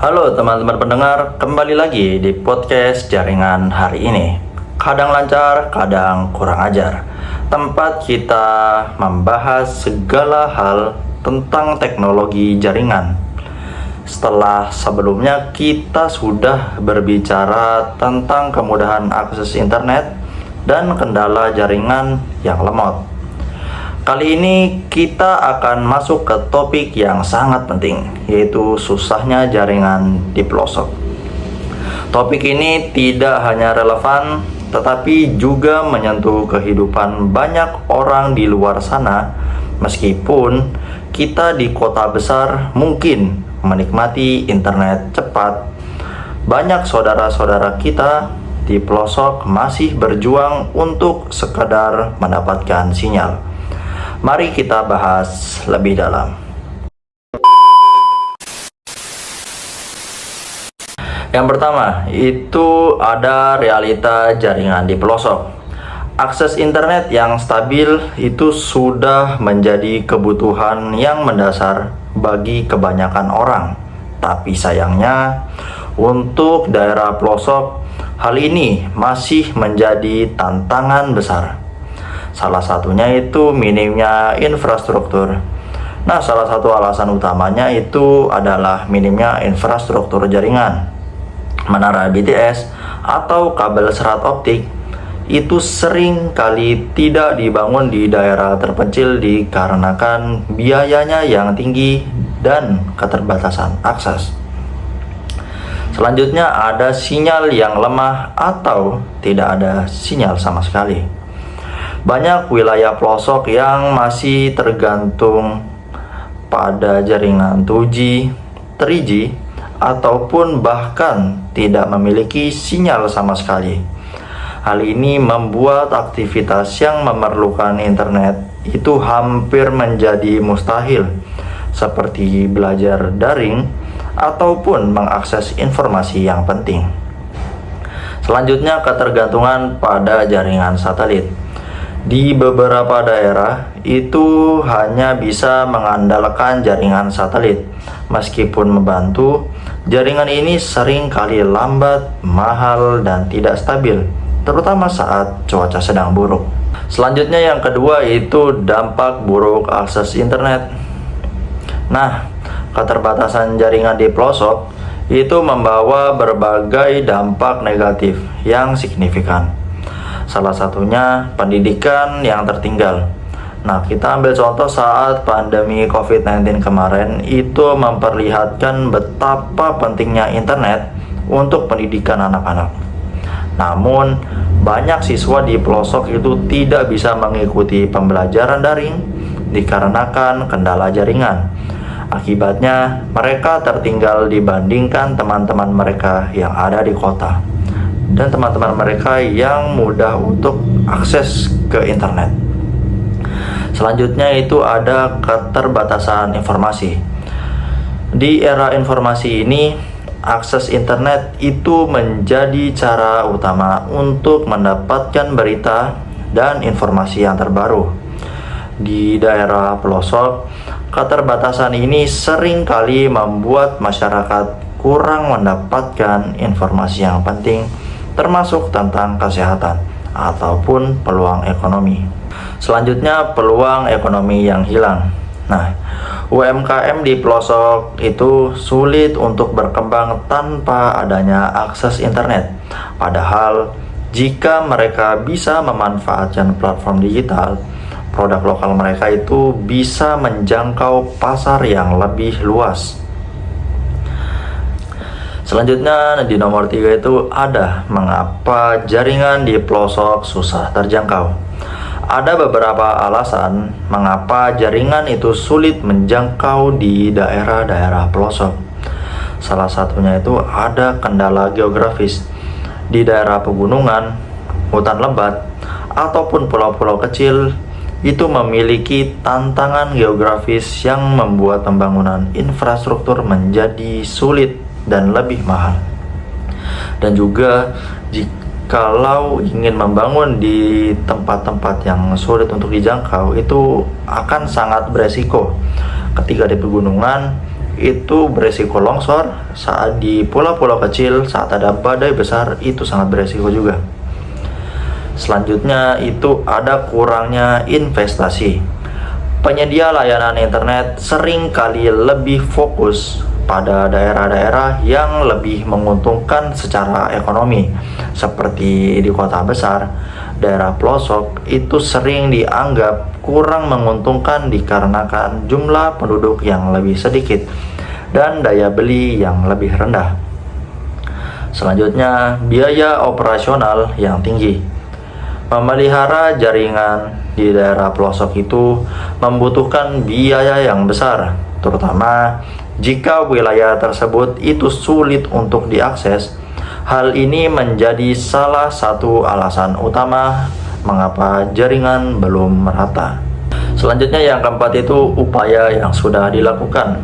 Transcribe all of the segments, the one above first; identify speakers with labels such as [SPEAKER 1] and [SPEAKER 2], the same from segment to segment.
[SPEAKER 1] Halo teman-teman pendengar, kembali lagi di podcast jaringan hari ini. Kadang lancar, kadang kurang ajar. Tempat kita membahas segala hal tentang teknologi jaringan. Setelah sebelumnya kita sudah berbicara tentang kemudahan akses internet dan kendala jaringan yang lemot. Kali ini kita akan masuk ke topik yang sangat penting, yaitu susahnya jaringan di pelosok. Topik ini tidak hanya relevan, tetapi juga menyentuh kehidupan banyak orang di luar sana. Meskipun kita di kota besar mungkin menikmati internet cepat, banyak saudara-saudara kita di pelosok masih berjuang untuk sekadar mendapatkan sinyal. Mari kita bahas lebih dalam. Yang pertama, itu ada realita jaringan di pelosok. Akses internet yang stabil itu sudah menjadi kebutuhan yang mendasar bagi kebanyakan orang. Tapi sayangnya, untuk daerah pelosok, hal ini masih menjadi tantangan besar. Salah satunya itu minimnya infrastruktur. Nah, salah satu alasan utamanya itu adalah minimnya infrastruktur jaringan. Menara BTS atau kabel serat optik itu sering kali tidak dibangun di daerah terpencil dikarenakan biayanya yang tinggi dan keterbatasan akses. Selanjutnya ada sinyal yang lemah atau tidak ada sinyal sama sekali. Banyak wilayah pelosok yang masih tergantung pada jaringan 2G, 3G, ataupun bahkan tidak memiliki sinyal sama sekali. Hal ini membuat aktivitas yang memerlukan internet itu hampir menjadi mustahil, seperti belajar daring ataupun mengakses informasi yang penting. Selanjutnya, ketergantungan pada jaringan satelit. Di beberapa daerah itu hanya bisa mengandalkan jaringan satelit. Meskipun membantu, jaringan ini sering kali lambat, mahal, dan tidak stabil, terutama saat cuaca sedang buruk. Selanjutnya yang kedua itu dampak buruk akses internet. Nah, keterbatasan jaringan di pelosok itu membawa berbagai dampak negatif yang signifikan. Salah satunya pendidikan yang tertinggal. Nah, kita ambil contoh saat pandemi COVID-19 kemarin, itu memperlihatkan betapa pentingnya internet untuk pendidikan anak-anak. Namun, banyak siswa di pelosok itu tidak bisa mengikuti pembelajaran daring dikarenakan kendala jaringan. Akibatnya, mereka tertinggal dibandingkan teman-teman mereka yang ada di kota dan teman-teman mereka yang mudah untuk akses ke internet. Selanjutnya itu ada keterbatasan informasi. Di era informasi ini, akses internet itu menjadi cara utama untuk mendapatkan berita dan informasi yang terbaru. Di daerah pelosok, keterbatasan ini sering kali membuat masyarakat kurang mendapatkan informasi yang penting, termasuk tentang kesehatan ataupun peluang ekonomi. Selanjutnya, peluang ekonomi yang hilang. Nah, UMKM di pelosok itu sulit untuk berkembang tanpa adanya akses internet. Padahal, jika mereka bisa memanfaatkan platform digital, produk lokal mereka itu bisa menjangkau pasar yang lebih luas. Selanjutnya di nomor 3 itu ada mengapa jaringan di pelosok susah terjangkau. Ada beberapa alasan mengapa jaringan itu sulit menjangkau di daerah-daerah pelosok. Salah satunya itu ada kendala geografis. Di daerah pegunungan, hutan lebat, ataupun pulau-pulau kecil itu memiliki tantangan geografis yang membuat pembangunan infrastruktur menjadi sulit dan lebih mahal. Dan juga jikalau ingin membangun di tempat-tempat yang sulit untuk dijangkau, itu akan sangat beresiko. Ketika di pegunungan itu beresiko longsor, saat di pulau-pulau kecil saat ada badai besar itu sangat beresiko juga. Selanjutnya itu ada kurangnya investasi. Penyedia layanan internet sering kali lebih fokus pada daerah-daerah yang lebih menguntungkan secara ekonomi, seperti di kota besar. Daerah pelosok itu sering dianggap kurang menguntungkan dikarenakan jumlah penduduk yang lebih sedikit dan daya beli yang lebih rendah. Selanjutnya, biaya operasional yang tinggi. Memelihara jaringan di daerah pelosok itu membutuhkan biaya yang besar, terutama jika wilayah tersebut itu sulit untuk diakses. Hal ini menjadi salah satu alasan utama mengapa jaringan belum merata. Selanjutnya yang keempat itu upaya yang sudah dilakukan.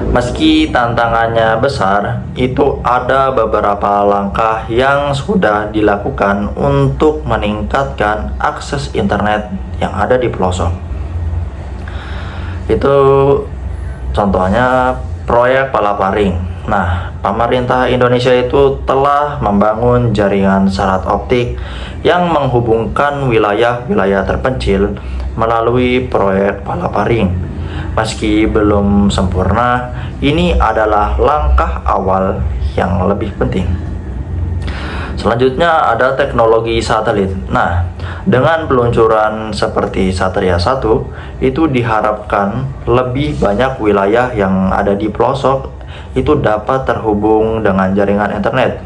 [SPEAKER 1] Meski tantangannya besar, itu ada beberapa langkah yang sudah dilakukan untuk meningkatkan akses internet yang ada di pelosok. Itu contohnya proyek Palaparing. Nah, pemerintah Indonesia itu telah membangun jaringan syarat optik yang menghubungkan wilayah-wilayah terpencil melalui proyek Palaparing. Meski belum sempurna, ini adalah langkah awal yang lebih penting. Selanjutnya ada teknologi satelit. Nah, dengan peluncuran seperti Satria 1, itu diharapkan lebih banyak wilayah yang ada di pelosok itu dapat terhubung dengan jaringan internet.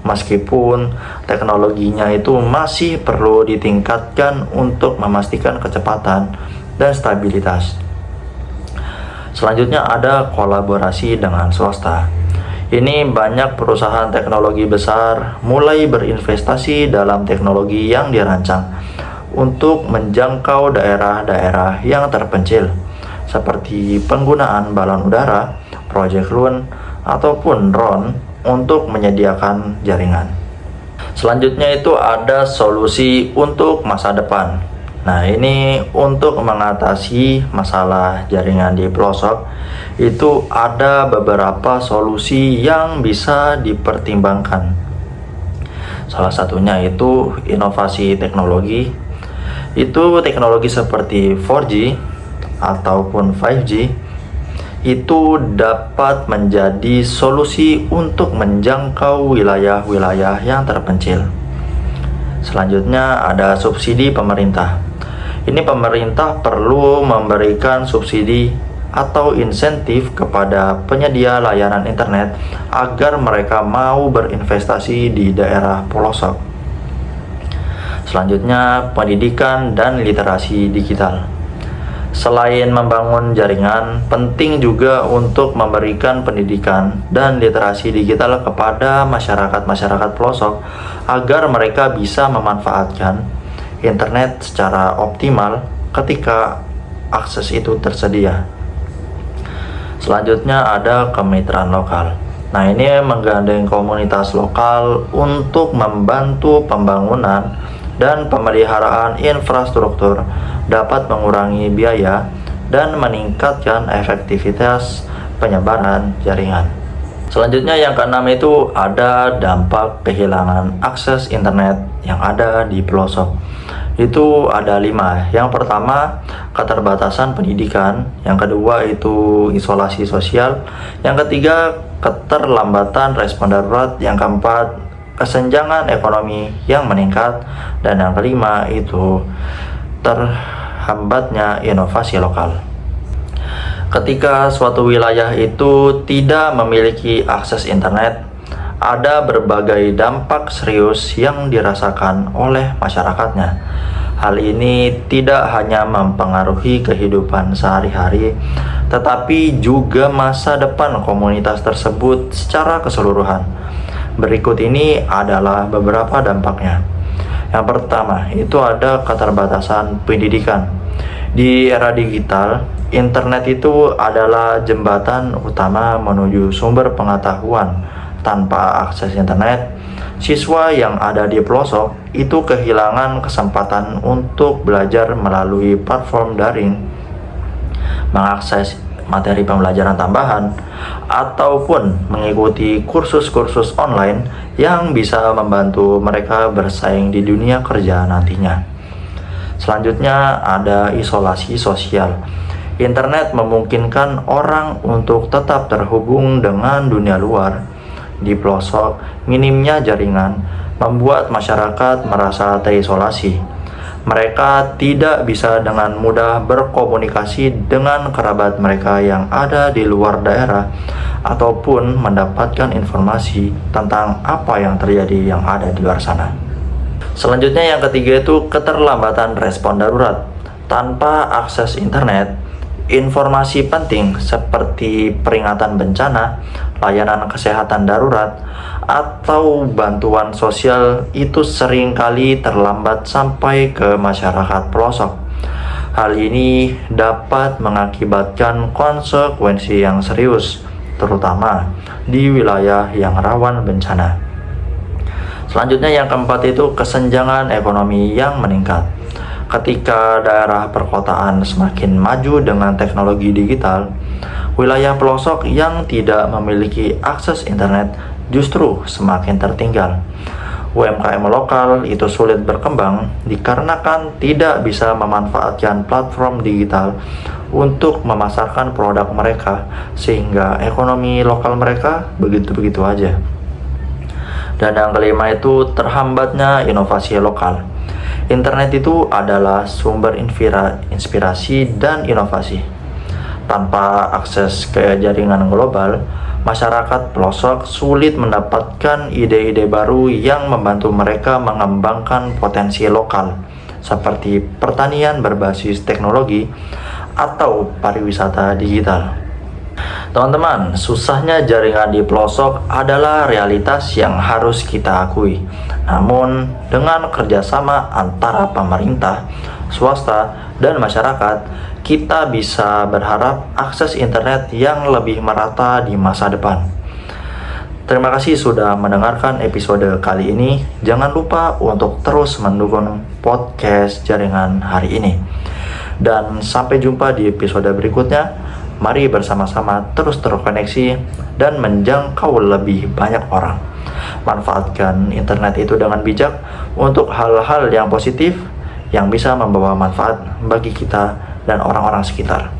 [SPEAKER 1] Meskipun teknologinya itu masih perlu ditingkatkan untuk memastikan kecepatan dan stabilitas. Selanjutnya ada kolaborasi dengan swasta. Ini banyak perusahaan teknologi besar mulai berinvestasi dalam teknologi yang dirancang untuk menjangkau daerah-daerah yang terpencil, seperti penggunaan balon udara, proyek Loon, ataupun drone untuk menyediakan jaringan. Selanjutnya itu ada solusi untuk masa depan. Nah, ini untuk mengatasi masalah jaringan di pelosok itu ada beberapa solusi yang bisa dipertimbangkan. Salah satunya itu inovasi teknologi. Itu teknologi seperti 4G ataupun 5G itu dapat menjadi solusi untuk menjangkau wilayah-wilayah yang terpencil. Selanjutnya ada subsidi pemerintah. Ini pemerintah perlu memberikan subsidi atau insentif kepada penyedia layanan internet agar mereka mau berinvestasi di daerah pelosok. Selanjutnya, pendidikan dan literasi digital. Selain membangun jaringan, penting juga untuk memberikan pendidikan dan literasi digital kepada masyarakat-masyarakat pelosok agar mereka bisa memanfaatkan internet secara optimal ketika akses itu tersedia. Selanjutnya ada kemitraan lokal. Nah, ini menggandeng komunitas lokal untuk membantu pembangunan dan pemeliharaan infrastruktur, dapat mengurangi biaya dan meningkatkan efektivitas penyebaran jaringan. Selanjutnya yang keenam itu ada dampak kehilangan akses internet yang ada di pelosok. Itu ada 5. Yang pertama, keterbatasan pendidikan. Yang kedua itu isolasi sosial. Yang ketiga, keterlambatan respon darurat. Yang keempat, kesenjangan ekonomi yang meningkat. Dan yang kelima itu terhambatnya inovasi lokal. Ketika suatu wilayah itu tidak memiliki akses internet, ada berbagai dampak serius yang dirasakan oleh masyarakatnya. Hal ini tidak hanya mempengaruhi kehidupan sehari-hari, tetapi juga masa depan komunitas tersebut secara keseluruhan. Berikut ini adalah beberapa dampaknya. Yang pertama, itu ada keterbatasan pendidikan. Di era digital, internet itu adalah jembatan utama menuju sumber pengetahuan. Tanpa akses internet, siswa yang ada di pelosok itu kehilangan kesempatan untuk belajar melalui platform daring, mengakses materi pembelajaran tambahan, ataupun mengikuti kursus-kursus online yang bisa membantu mereka bersaing di dunia kerja nantinya. Selanjutnya ada isolasi sosial. Internet memungkinkan orang untuk tetap terhubung dengan dunia luar. Di pelosok, minimnya jaringan membuat masyarakat merasa terisolasi. Mereka tidak bisa dengan mudah berkomunikasi dengan kerabat mereka yang ada di luar daerah ataupun mendapatkan informasi tentang apa yang terjadi yang ada di luar sana. Selanjutnya yang ketiga itu keterlambatan respon darurat. Tanpa akses internet, informasi penting seperti peringatan bencana, layanan kesehatan darurat, atau bantuan sosial itu seringkali terlambat sampai ke masyarakat pelosok. Hal ini dapat mengakibatkan konsekuensi yang serius, terutama di wilayah yang rawan bencana. Selanjutnya yang keempat itu kesenjangan ekonomi yang meningkat. Ketika daerah perkotaan semakin maju dengan teknologi digital, wilayah pelosok yang tidak memiliki akses internet justru semakin tertinggal. UMKM lokal itu sulit berkembang dikarenakan tidak bisa memanfaatkan platform digital untuk memasarkan produk mereka, sehingga ekonomi lokal mereka begitu-begitu aja. Dan yang kelima itu terhambatnya inovasi lokal. Internet itu adalah sumber inspirasi dan inovasi. Tanpa akses ke jaringan global, masyarakat pelosok sulit mendapatkan ide-ide baru yang membantu mereka mengembangkan potensi lokal, seperti pertanian berbasis teknologi atau pariwisata digital. Teman-teman, susahnya jaringan di pelosok adalah realitas yang harus kita akui. Namun, dengan kerjasama antara pemerintah, swasta, dan masyarakat, kita bisa berharap akses internet yang lebih merata di masa depan. Terima kasih sudah mendengarkan episode kali ini. Jangan lupa untuk terus mendukung podcast jaringan hari ini. Dan sampai jumpa di episode berikutnya. Mari bersama-sama terus terkoneksi dan menjangkau lebih banyak orang. Manfaatkan internet itu dengan bijak untuk hal-hal yang positif yang bisa membawa manfaat bagi kita dan orang-orang sekitar.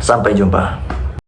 [SPEAKER 1] Sampai jumpa.